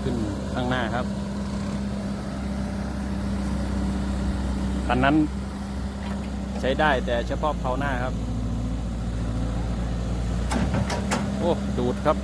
ขึ้นข้างหน้าครับคันนั้นใช้ได้แต่เฉพาะเพลาหน้าครับโอ้ดูดครับ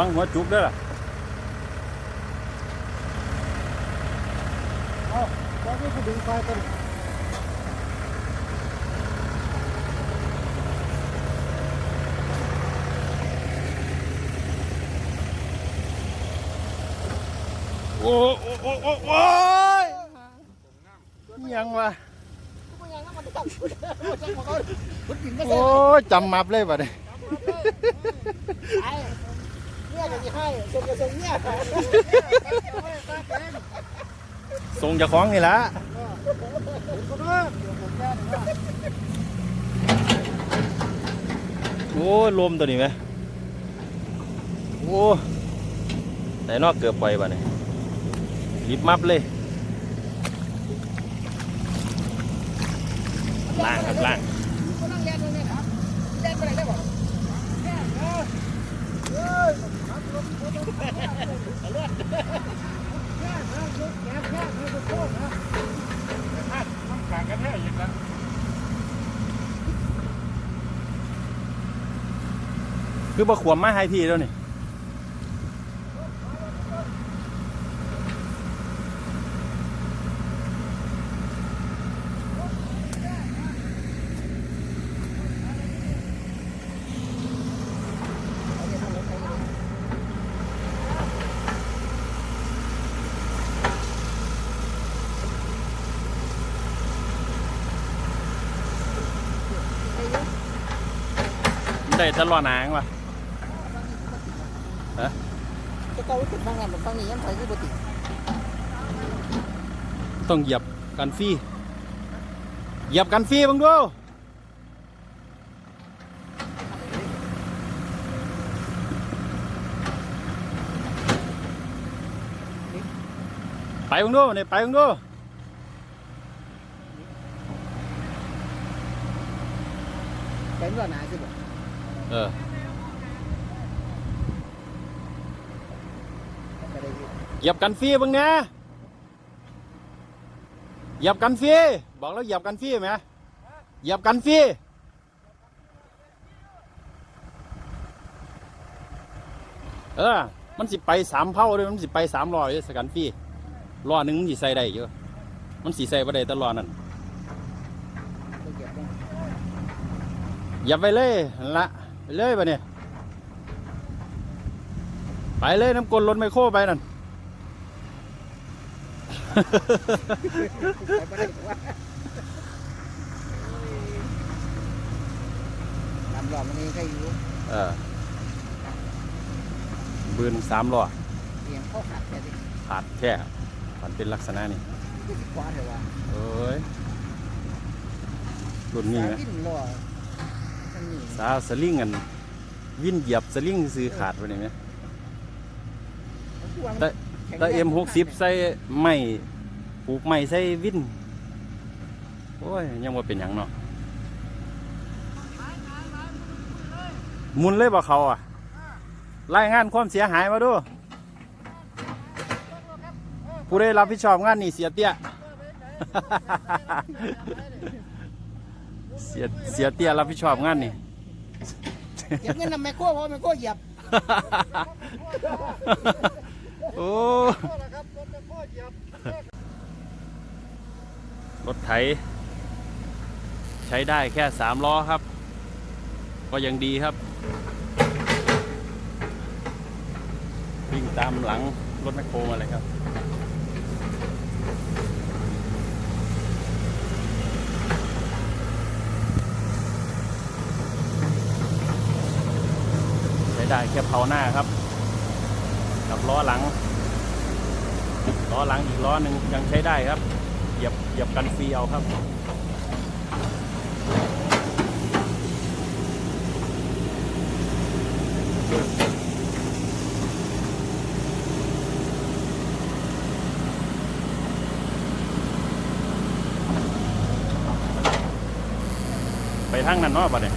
วังหัวจุกเด้อล่ะตอนนี้เขาดึงไฟกันโอ้ยยังวะโอ้ยจำมับเลยบัดนี้เนี่ยจะให้ส่งกระส่งเนี่ยส่งจากของนี่ละโอ้ลมตัวนี้ไหมโอ้แต่นอกเกือบไปบัดนี้รีบมับเลยล่างครับล่างคือบ่ขวมมาให้พี่แล้วนี่ได้ตลอดหนังวะฮะจะเกาติดฟังงานแบบฟังนี้ยังไงที่ปกติต้องเหยียบกันฟรีเหยียบกันฟรีบ้างดูไปบ้างดูเนี่ยไปบ้างดูเป็นว่าหนาสิบ่เหยียบกันฟรีบ้างนะเหยียบกันฟรีบอกแล้วเหยียบกันฟรีไหมเหยียบกันฟรีมันสิไป3 เผ่าเลยมันสิไป300สกันฟรีล้อหนึ่งมันสิใส่ได้เยอะมันสิใส่บ่ได้ตลอดนั่นเหยียบไปเลยละไปเลยไปเนี่ยไปเลยน้ำกลรถไมโครไปนั่นลำหล่อมันนี่ใครอยู่บืน3 ล้อเสียงเข้าขาดแค่นี้ขาดแค่มันเป็นลักษณะนี้กว่าเถอะว่าเอ้ยรุ่นนี้นะสาวสลิงกันวิ่นเหยียบสลิงซื้อขาดไปไหนไหมแต่M60ใส่ไม้ปลูกไม้ใส่วิ่นโอ้ยยังว่าเป็นอย่างเนาะมุนเลยบ่เขารายงานความเสียหายมาดูผู้ได้รับผิดชอบงานนี่เสียเตี้ยเสียเตี้ยรับผิดชอบงานนี่เก็บเงินนำแมคโครเพราะแมคโครเหยียบโอ้รถไถใช้ได้แค่3 ล้อครับก็ยังดีครับวิ่งตามหลังรถแมคโครมาเลยครับ ได้แค่เผาหน้าครับกับล้อหลังอีกล้อหนึ่งยังใช้ได้ครับเหยียบกันฟรีเอาครับไปทางนั้นเนาะบัดนี้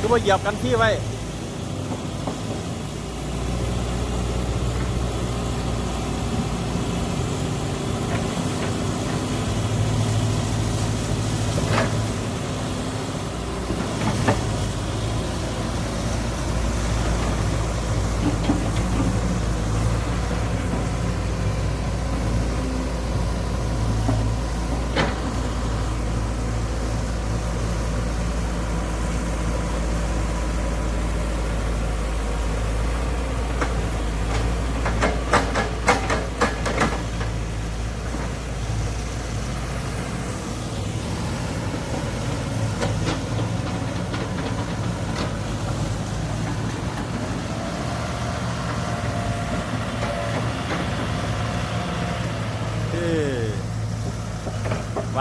ก็มาเหยียบกันที่ไว้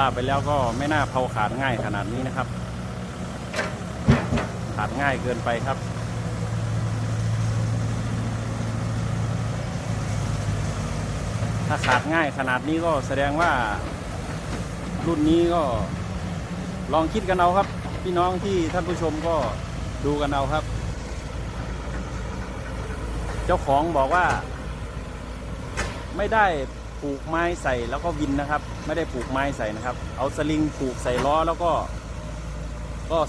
ว่าไปแล้วก็ไม่น่าเผาขาดง่ายขนาดนี้นะครับขาดง่ายเกินไปครับถ้าขาดง่ายขนาดนี้ก็แสดงว่ารุ่นนี้ก็ลองคิดกันเอาครับพี่น้องที่ท่านผู้ชมก็ดูกันเอาครับเจ้าของบอกว่าไม่ได้ผูกไม้ใส่แล้วก็วินนะครับไม่ได้ผูกไม้ใส่นะครับเอาสลิงผูกใส่ล้อแล้วก็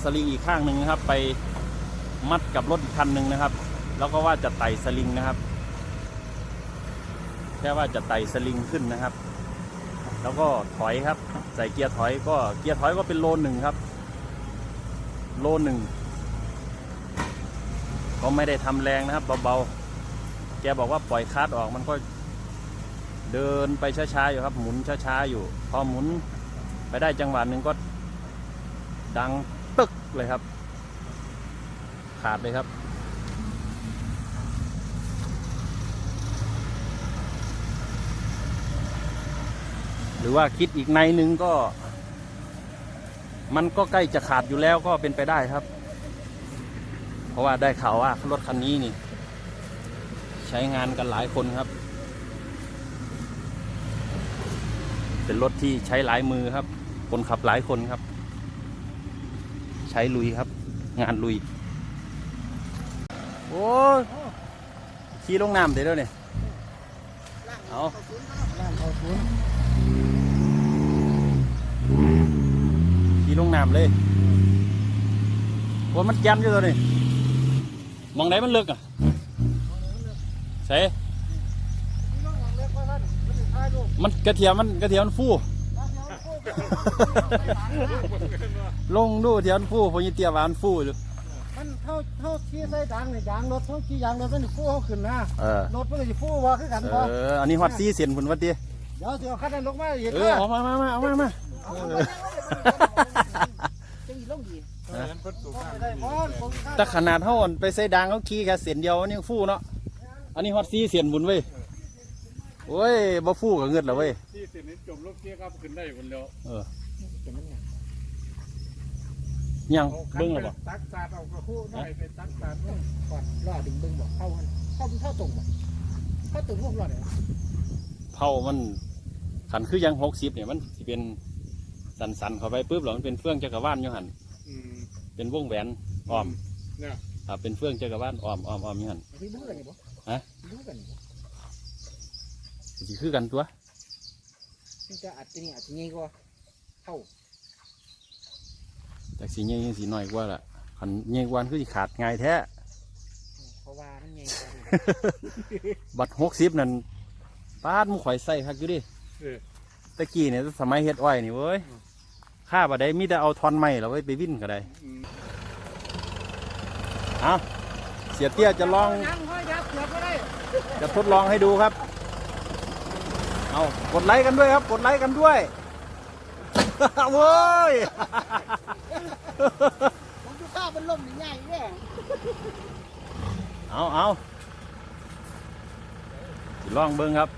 สลิงอีกข้างหนึ่งนะครับไปมัดกับรถอีกคันหนึ่งนะครับแล้วก็ว่าจะไต่สลิงนะครับแค่ว่าจะไต่สลิงขึ้นนะครับแล้วก็ถอยครับใส่เกียร์ถอยก็เป็นโลหนึ่งครับโลหนึ่งก็ไม่ได้ทำแรงนะครับเบาๆแกบอกว่าปล่อยคลัตช์ออกมันก็เดินไปช้าๆอยู่ครับหมุนช้าๆอยู่พอหมุนไปได้จังหวะหนึ่งก็ดังตึกเลยครับขาดเลยครับหรือว่าคิดอีกในหนึ่งก็มันก็ใกล้จะขาดอยู่แล้วก็เป็นไปได้ครับเพราะว่าได้ข่าวว่ารถคันนี้นี่ใช้งานกันหลายคนครับเป็นรถที่ใช้หลายมือครับคนขับหลายคนครับใช้ลุยครับงานลุยโอ้ขี่ลงน้ำเดี๋ยวเนี่ยเอาขี่ลงน้ำเลยว่ามันยันอยู่ตัวนี้มองไหนมันลึกอ่ะใช่มันกระเทียมมันฟูลงดูเทียมฟูพอยี่เตียหวานฟูอยู่มันเท่าขี้ใส่ดังเนี่ยยางรถเท่าขี้ยางรถมันฟูเขาขึ้นนะรถมันก็จะฟูว่าขึ้นกันพออันนี้ฮอตซีเสียนผุนวัดดีเดี๋ยวเอาคันนั้นลงมาอีกเอามาแต่ขนาดเท่าไปใส่ดังเขาขี้แค่เสียนเดียวนี่ฟูเนาะอันนี้ฮอตซีเสียนบุญเว้ยโอ้ยบ่ฟูกับเงินเหรอเว้ยที่เสียนนี้จมลูกเกี้ยครับขึ้นได้บนแล้วยังเบิ้งหรอบ่ตักสาดเอากระคู่ได้ไปตักสาดก่อนรอดึงเบิ้งบอกเข้าตรงบ่เข้าตรงพวกรอดเลยเผามันขันคือยัง60เนี่ยมันสิเป็นสันเข้าไปปุ๊บหรอมันเป็นเฟื่องจักรวาลอยู่หันเป็นวงแหวนอ้อมเป็นเฟื่องจักรวาลอ้อมอยู่หันพี่บู๊กันอยู่บ่ฮะบู๊กันอยู่ สิคือกันตัว มันจะอาจจะนี่อาจจะง่ายกว่าเข้า จากสีเงี้ยสีหน่อยกว่าละขันเงี้ยกว่าคือสิขาดง่ายแท้ เพราะว่ามันง่ายกว่า บัตร60นั่นป้าดมึงข่อยใส่คักอยู่ดิ เออ ตะกี้เนี่ยสมัยเฮ็ดอ้อยนี่เว้ยข้าบ่ได้มีแต่เอาท่อนไม้แล้วไว้ไปวิ่นก็ได้เอาเสียเตี้ยจะลอง ยังห้อยยับเกือบก็ได้ จะทดลองให้ดูครับเอากดไลค์กันด้วยครับกดไลค์กันด้วย โว้ย ผมดูข้าวมันล่มง่ายๆเนี่ย เอาสิลองเบิ้งครับ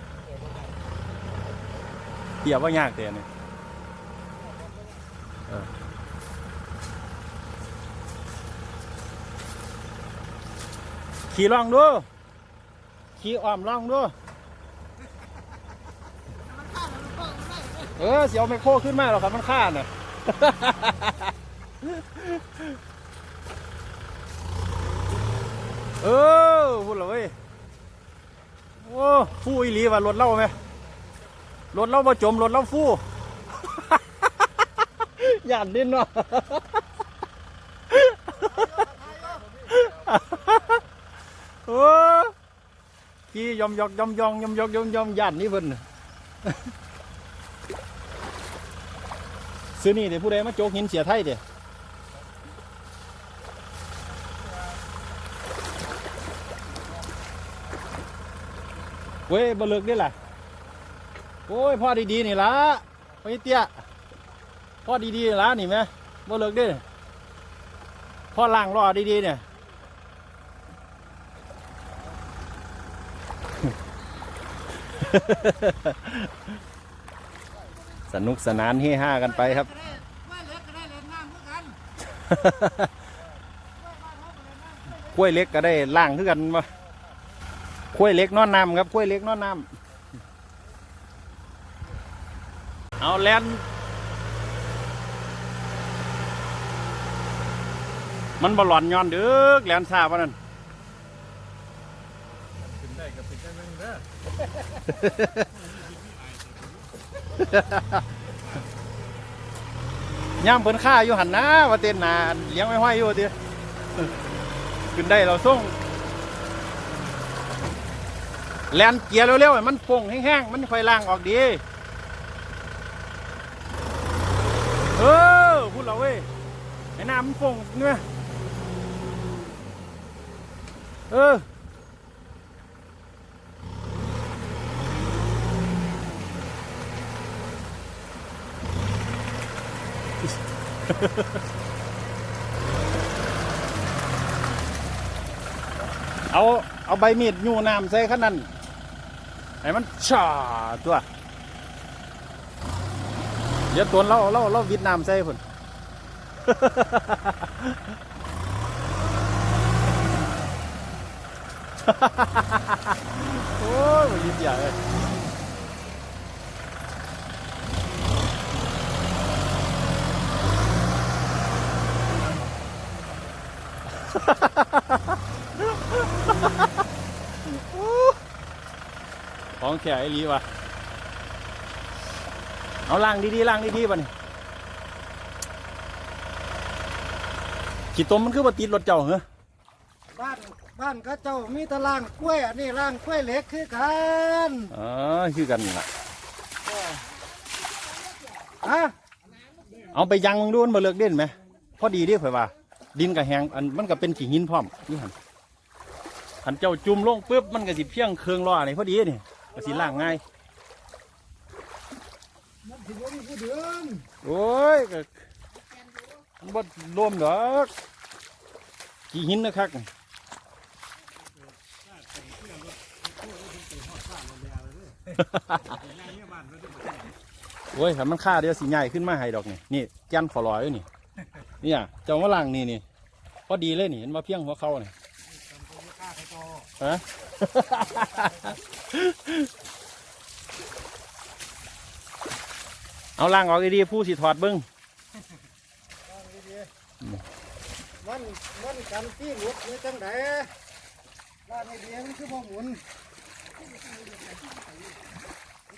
เกี่ยวว่ายากแต่เนี่ยขี่ลองดูขี่อ้อมลองดูเสียวไมโครขึ้นมาหรอกครับมันฆ่าน่ะ พูดเลย โอ้ฟู่อีหลีว่ารถเล่าไหมรถเล่ามาจมรถเล่าฟู่ หยาดดินเนาะ โอ้ขี่ยอมหยาดนี่เพิ่น ซื้อนี่เดี๋ยวผู้ใดมาโจกหินเสียไทยเดี๋ยวเว้ยบเลิกได้ล่ะโอ้ยพ่อดีๆนี่ละพี่เตี้ยพ่อดีๆนี่ละนี่ไหมบเลิกได้พ่อล่างรอดีๆเนี่ย สนุกสนานเฮฮากันไปครับ กล้วยเล็กก็ได้ล่างขึ้นกันวะกล้วยเล็กนอนน้ำครับกล้วยเล็กนอนน้ำเอาแลนมันบอลอนย้อนเด้อแลนซาปะนั่น ขึ้นได้กับเป็นแค่นึงเด้ย่ามเพิ่นฆ่าอยู่หันนะว่าเต้นนาเลี้ยงไว้ห้อยอยู่ทีขึ้นได้เราส่งแลนเกียร์เร็วๆมันฟงแห้งๆมันค่อยล่างออกดีพูดเราเว้ยไอ้น้ำมันฟงเนี่ยเอาใบมีดยูน้ำใส่ขนาดนั้นให้มันชาตัวเดี๋ยวตัวเราวิดน้ำใส่พุ่น โอ้ยยิบใหญ่เลย ของแข็งไอ้ลีวะเอาล่างดีๆล่างดีๆป่ะนี่ขี้ตมมันคือว่าติดรถเจ้าเหรอ บ้านก็เจ้ามีตะล่างกล้วยอันนี้ล่างกล้วยเหล็กคือกัน คือกันล่ะ ฮะ เอาไปยังมึงดูมันบ่เลิกเด่นไหมพอดีดิเผยว่าดินกับแหงอันมันก็เป็นขี้หินพร้อมนี่หันอันเจ้าจุ่มลงปุ๊บมันก็สิเพียงเครื่องล้อนี่พอดีนี่ก็สิล่างง่าย มันถึงว่ามีผู้เดือน โอ้ยก็มันบ่รวมดอกขี้หินนะครับโอ้ยถ้ามันฆ่าเดี๋ยวสิใหญ่ขึ้นมาให้ดอกนี่แกนขอลอยอยู่นี่เนี่ยเจ้าว่าล่างนี่พอดีเลยนี่เห็นว่าเพียงหัวเข่านี่ฮะ เอาล่างออกดีๆผู้สิถอดเบิ้ง มันกันที่หลุดหรือจังไดล่างไม่ดีมันคือบ่หมุน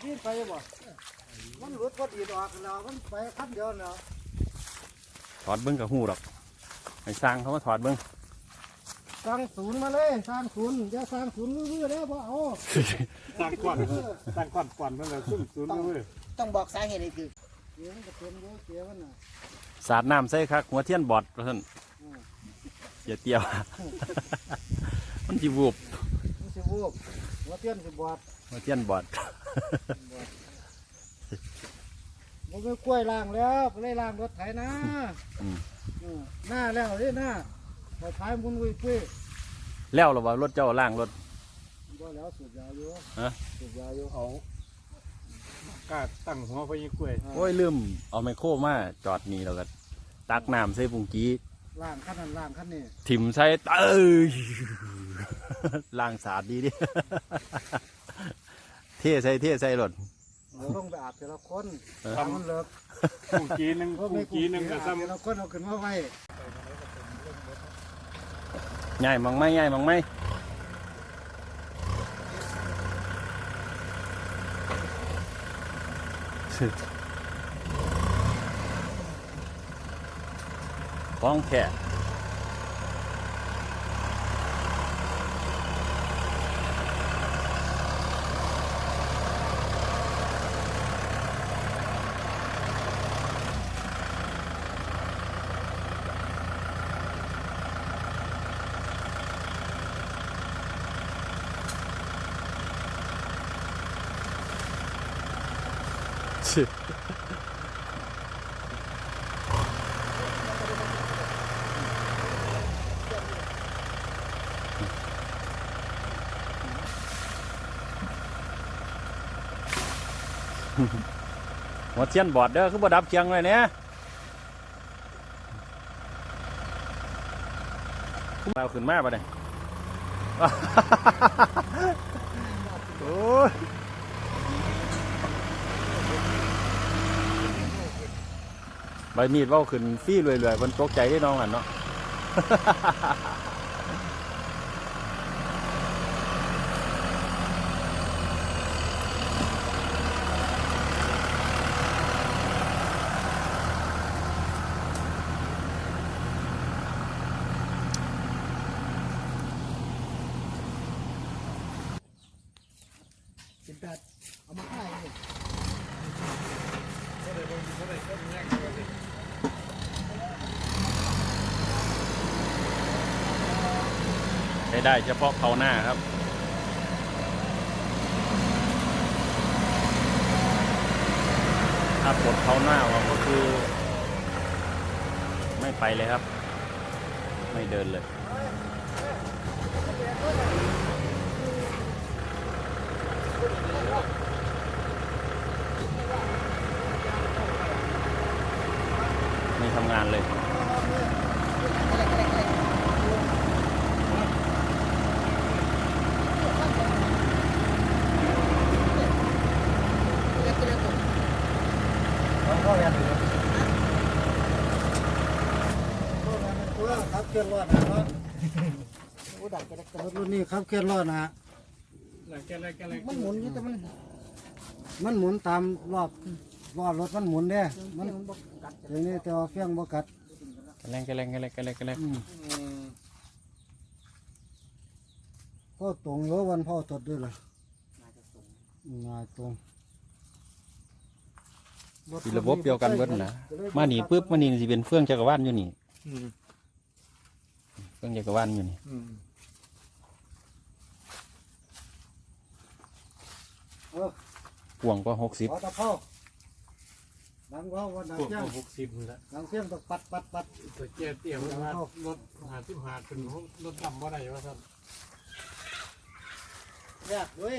ที่ไปบ่มันหลุดพอดีออกแล้วมันไปคันเดียวแล้ว ถอดเบิ้งกับหูดอกให้สร้างเขามาถอดเบิ้ง สร้างศูนย์มาเลยสร้างศูนย์อย่าสร้างศูนย์ลื้อๆแล้วบ่เอา สร้างก้อนสร้างก้อนก่อนมันเลยซุ่มศูนย์เลย ต้องบอกสาเหตุให้คือเสียงก็เป็นเยอะเสียมันน่ะ สาดน้ำใส่คักหัวเทียนบอดเพราะฉะนั้นเสียเตียว มันจีวูบ มันสิวูบหัวเตี้ยนสิบอด หัวเทียนบอด มันไม่กล้วยล่างแล้วไปเลยล่างรถไถนะ อืม หน้าแล้วเด้หน้าไปท้ายมุนวุ้ยปุ้ย แล้วหรอว่ารถเจ้าล่างรถ บ่แล้วสูบยาอยู่ ฮะ สูบยาอยู่ เอากล้าตั้งหัวไปยี่กล้วย โอ้ยลืมเอาไมโครมาจอดนี่แล้วก็ตักน้ำใส่ปุงกี้ ล่างขั้นนั้นล่างขั้นนี้ ถิ่มใส่เอ้ย ล่างสาดดีดิ เท่ใส่รถ เราต้องไปอาบแต่ละคน เออ ทำมันเลิก กูกีนึงกูกีนึงก็ อาบ ซ้ แต่ละคนเอาขึ้นมาไว้ ง่ายมังไหมฟ้องแค่หัวเทียนบอดเด้อคือบ่ดับเคียงเลยเนี่ยเอาขึ้นมาปะเนี่ย โอ้ยใบมีดเว้าขึ้นฟี่รวยๆบนตกใจได้น้องอ่ะเนาะ เป็นตัดเอามาขายนี่ ใช้ได้เฉพาะเขาหน้าครับ ถ้าปลดเขาหน้าออกก็คือ ไม่ไปเลยครับ ไม่เดินเลย ไม่ทำงานเลย เอาเข้าแล้วตัวครับเคลื่อนรอดนะครับโอ้ดักจะได้รถรุ่นนี้ครับเคลื่อนรอดนะ ำอะไร มันหมุนอยู่แต่มันหมุนตามรอบรถมันหมุนเด้มันอย่างนี้แต่ว่าเฟี้ยงบ่กัด กระแรง พ่อตรงอยู่วันพ่อตดด้วยเหรอน่าตรง มีระบบเดียวกันเบิดนะมาหนีปุ๊บมาหนีสิเป็นเฟื่องจักรวาลอยู่นี่เฟื่องจักรวาลอยู่นี่กวางก็60 ขอตะเข้าดังว่าวันดัง พวก เสียง 60ละ ดังเสียงต้องปัด ตัวเจี๊ยบเตี้ยมันว่ารถ50 หาขึ้นรถดำบ่ได้ว่าท่าน แยกด้วย